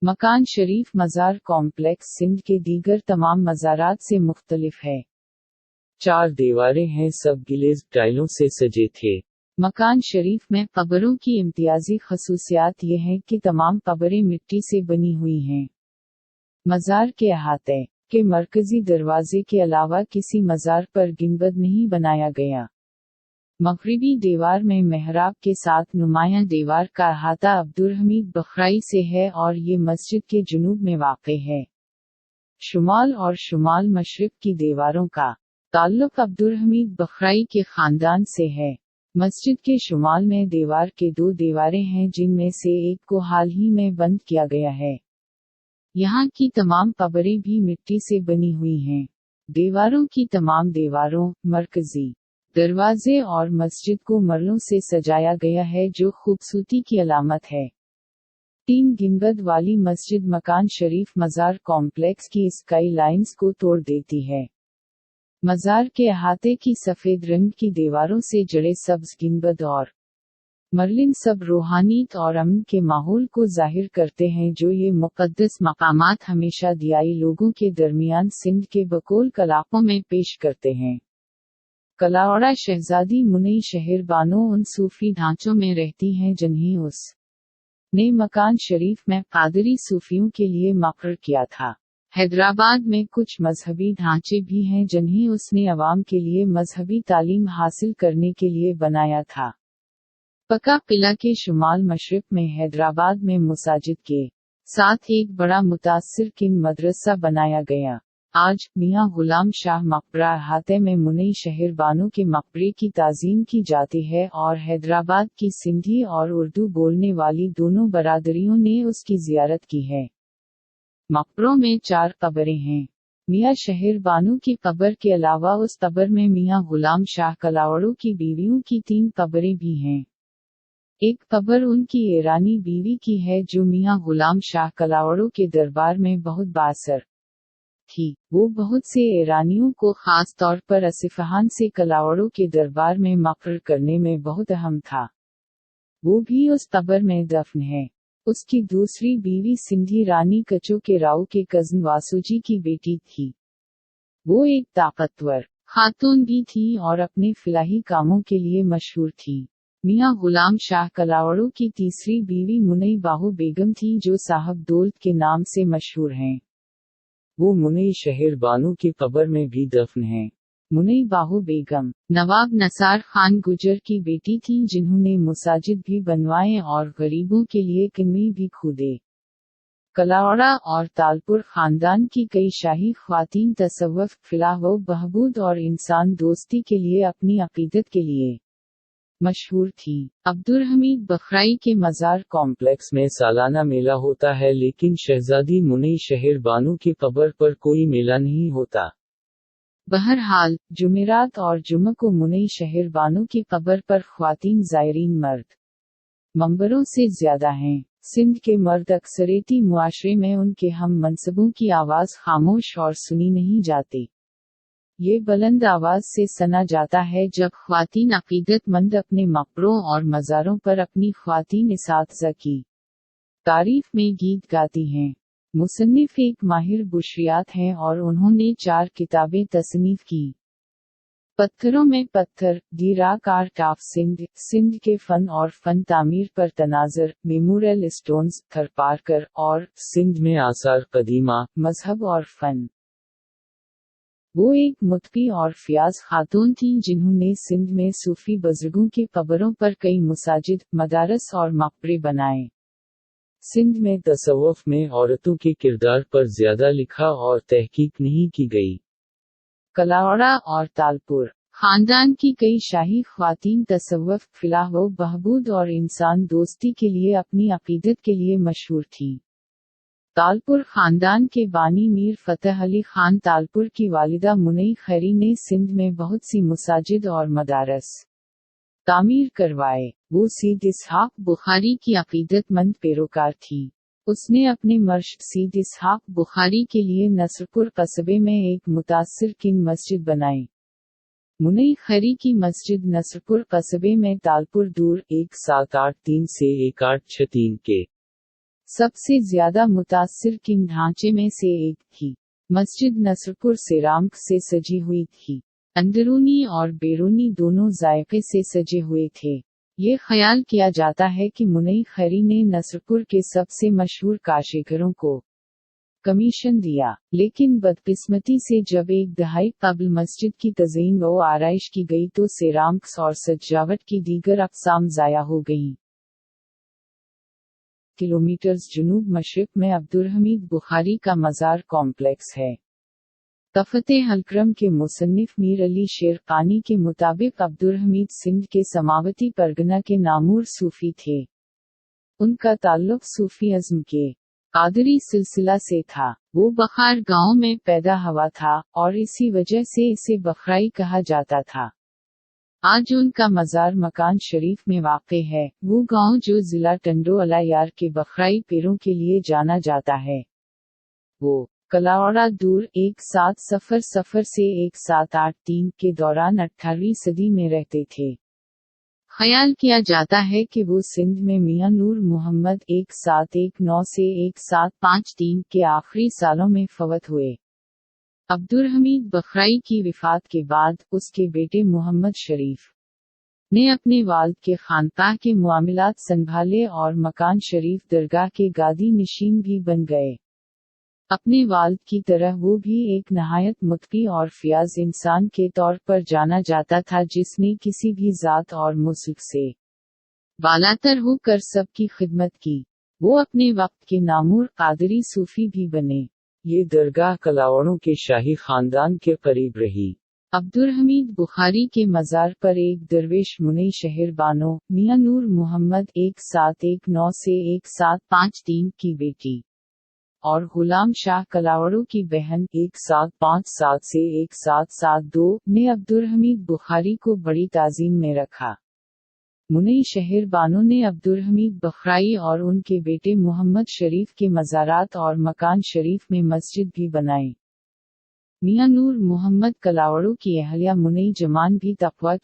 मकान शरीफ मज़ार कॉम्प्लेक्स सिंध के दीगर तमाम मज़ारात से मुख्तलिफ है। 4 दीवारें हैं, सब गिलेज टाइलों से सजे थे। मकान शरीफ में कब्रों की इम्तियाजी खसूसियात ये हैं कि तमाम कब्रें मिट्टी से बनी हुई हैं। मज़ार के अहाते के मरकजी दरवाजे के अलावा किसी मज़ार पर गिंबद नहीं बनाया गया। मगरिबी दीवार में मेहराब के साथ नुमायां दीवार का अहाता अब्दुलहमीद बखराई से है और ये मस्जिद के जुनूब में वाक़े है। शुमाल और शुमाल मशरिक़ की दीवारों का ताल्लुक़ अब्दुलहमीद बखराई के ख़ानदान से है। मस्जिद के शुमाल में दीवार के 2 दीवारें हैं, जिनमें से एक को हाल ही में बंद किया गया है। यहाँ की तमाम कब्रें भी मिट्टी से बनी हुई हैं। दीवारों की तमाम दीवारों, मरकजी दरवाजे और मस्जिद को मरलों से सजाया गया है, जो खूबसूरती की अलामत है। 3 गिंबद वाली मस्जिद मकान शरीफ मज़ार कॉम्प्लेक्स की स्काई लाइन्स को तोड़ देती है। मज़ार के अहाते की सफ़ेद रंग की दीवारों से जड़े सब्ज़ गिंबद और मरलिन सब रूहानीत और अमन के माहौल को जाहिर करते हैं, जो ये मुक़द्दस मकामात हमेशा दियाई लोगों के दरमियान सिंध के बकोल कलाकों में पेश करते हैं। कलावड़ा शहजादी मुनई शहर बानो उन सूफी ढांचों में रहती हैं जिन्हें उस ने मकान शरीफ में कादरी सूफियों के लिए मक़र्र किया था। हैदराबाद में कुछ मजहबी ढांचे भी हैं जिन्हें उसने अवाम के लिए मजहबी तालीम हासिल करने के लिए बनाया था। पक्का किला के शुमाल मशरिक़ में हैदराबाद में मसाजिद के साथ एक बड़ा मुतासिर किन मदरसा बनाया गया। आज मियां गुलाम शाह मकबरा अहाते में मुनई शहर बानो के मकबरे की ताज़ीम की जाती है और हैदराबाद की सिंधी और उर्दू बोलने वाली दोनों बरादरियों ने उसकी ज़ियारत की है। मकबरों में 4 कब्रें हैं। मियां शहर बानो की कब्र के अलावा उस कब्र में मियां गुलाम शाह कलावड़ों की बीवियों की 3 कब्रें भी हैं। एक कब्र उनकी ईरानी बीवी की है, जो मियां गुलाम शाह कलावड़ों के दरबार में बहुत बासर थी। वो बहुत से ईरानियों को खास तौर पर असफ़हान से कलावड़ों के दरबार में मक़र्र करने में बहुत अहम था। वो भी उस कब्र में दफन है। उसकी दूसरी बीवी सिंधी रानी कचो के राव के कज़न वासुजी की बेटी थी। वो एक ताकतवर खातून भी थी और अपने फिलाही कामों के लिए मशहूर थी। मियां गुलाम शाह कलावड़ों की तीसरी बीवी मुनई बाहू बेगम थी, जो साहब दौलत के नाम से मशहूर हैं। वो मुनई शहर बानो की कब्र में भी दफन हैं। मुनई बाहू बेगम नवाब नसार खान गुजर की बेटी थी, जिन्होंने मसाजिद भी बनवाए और गरीबों के लिए किन्नी भी खोदे। कलावड़ा और तालपुर खानदान की कई शाही ख्वातीन तसव्वुफ, फिलाह व बहबूद और इंसान दोस्ती के लिए अपनी अकीदत के लिए मशहूर थी। अब्दुलहमीद बखराई के मज़ार कॉम्प्लेक्स में सालाना मेला होता है, लेकिन शहजादी मुनई शहर बानो की कब्र पर कोई मेला नहीं होता। बहरहाल जुमेरात और जुम्मे को मुनई शहर बानो की कब्र पर ख्वातीन ज़ायरीन मर्द मंबरों से ज़्यादा हैं। सिंध के मर्द अक्सरियती मुआशरे में उनके हम मनसबों की आवाज़ खामोश और सुनी नहीं जाती। ये बुलंद आवाज़ से सना जाता है जब ख्वातीन अकीदतमंद अपने मकबरों और मज़ारों पर अपनी ख्वातीन इसातिज़ा की तारीफ में गीत गाती हैं। मुसन्निफ एक माहिर बुशरियात हैं और उन्होंने 4 किताबें तसनीफ की। पत्थरों में पत्थर, the rock art of Sindh, Sindh के फन और फन तामीर पर तनाज़र, मेमोरियल स्टोन्स, थरपारकर, और सिंध में आसार कदीमा, मजहब और फन। वो एक मुत्की और फ़ियाज़ खातून थीं, जिन्होंने सिंध में सूफी बुज़ुर्गों की कब्रों पर कई मसाजिद, मदारस और मकबरे बनाए। सिंध में तसव्वुफ में औरतों के किरदार पर ज़्यादा लिखा और तहकीक नहीं की गई। कलावड़ा और तालपुर खानदान की कई शाही ख्वातीन तसव्वुफ, फिलाह व बहबूद और इंसान दोस्ती के लिए अपनी अकीदत के लिए मशहूर थी। तालपुर खानदान के बानी मीर फ़तेह अली खान तालपुर की वालिदा मुनई खैरी ने सिंध में बहुत सी मसाजिद और मदारस तामीर करवाए। वो सीद इसहाक बुखारी की अकीदतमंद पैरोकार थी। उसने अपने मर्शद सीद इसहाक बुखारी के लिए नसरपुर कस्बे में एक मुतासिर किन मस्जिद बनाई। मुनई खैरी की मस्जिद नसरपुर कस्बे में तालपुर दूर 1783 से 1863 के सबसे ज्यादा मुतासिर किन ढांचे में से एक थी। मस्जिद नसरपुर सेरामिक से सजी हुई थी। अंदरूनी और बैरूनी दोनों जायके से सजे हुए थे। ये ख्याल किया जाता है कि मुनई खैरी ने नसरपुर के सबसे मशहूर कारीगरों को कमीशन दिया, लेकिन बदकिस्मती से जब एक दहाई कबल मस्जिद की तज़ीन व आराइश की गई तो सेरामिक्स और सजावट की दीगर अक़साम ज़ाया हो गईं। किलोमीटर जनूब मशरिक़ में अब्दुलहमीद बुखारी का मज़ार कॉम्प्लेक्स है। तफ़ते हलक्रम के मुसन्निफ मीर अली शेरकानी के मुताबिक अब्दुलहमीद सिंध के समावती परगना के नामूर सूफी थे। उनका ताल्लुक सूफीज़्म के कादरी सिलसिला से था। वो बखार गांव में पैदा हुआ था और इसी वजह से इसे बखराई कहा जाता था। आज उनका मज़ार मकान शरीफ में वाक़े है। वो गांव जो जिला टंडो अलायार के बखराई पेरों के लिए जाना जाता है। वो कलावड़ा दूर 1700 से 1783 के दौरान 18वीं सदी में रहते थे। ख्याल किया जाता है कि वो सिंध में मियां नूर मोहम्मद 1719 से 1753 के आखिरी सालों में फवत हुए। अब्दुलहमीद बखराई की विफात के बाद उसके बेटे मोहम्मद शरीफ ने अपने वालिद के खानकाह के मुआमलात संभाले और मकान शरीफ दरगाह के गादी नशीन भी बन गए। अपने वालिद की तरह वो भी एक नहायत मुत्की और फियाज इंसान के तौर पर जाना जाता था, जिसने किसी भी ज़ात और मुल्क से बालातर होकर सबकी खिदमत की। वो अपने वक्त के नामूर कादरी सूफी भी बने। ये दरगाह कलावड़ों के शाही खानदान के करीब रही। अब्दुलहमीद बुखारी के मज़ार पर एक दरवेश मुनई शहर बानो मियां नूर मोहम्मद 1719 से 1753 की बेटी और गुलाम शाह कलावड़ों की बहन 1757 से 1772 ने अब्दुलहमीद बुखारी को बड़ी ताज़ीम में रखा। मुनई शहर बानो ने अब्दुलहमीद बखराई और उनके बेटे मोहम्मद शरीफ के मज़ारात और मकान शरीफ में मस्जिद भी बनाई। मियां नूर मोहम्मद कलावड़ों की अहलिया मुनई जमान भी तक़वा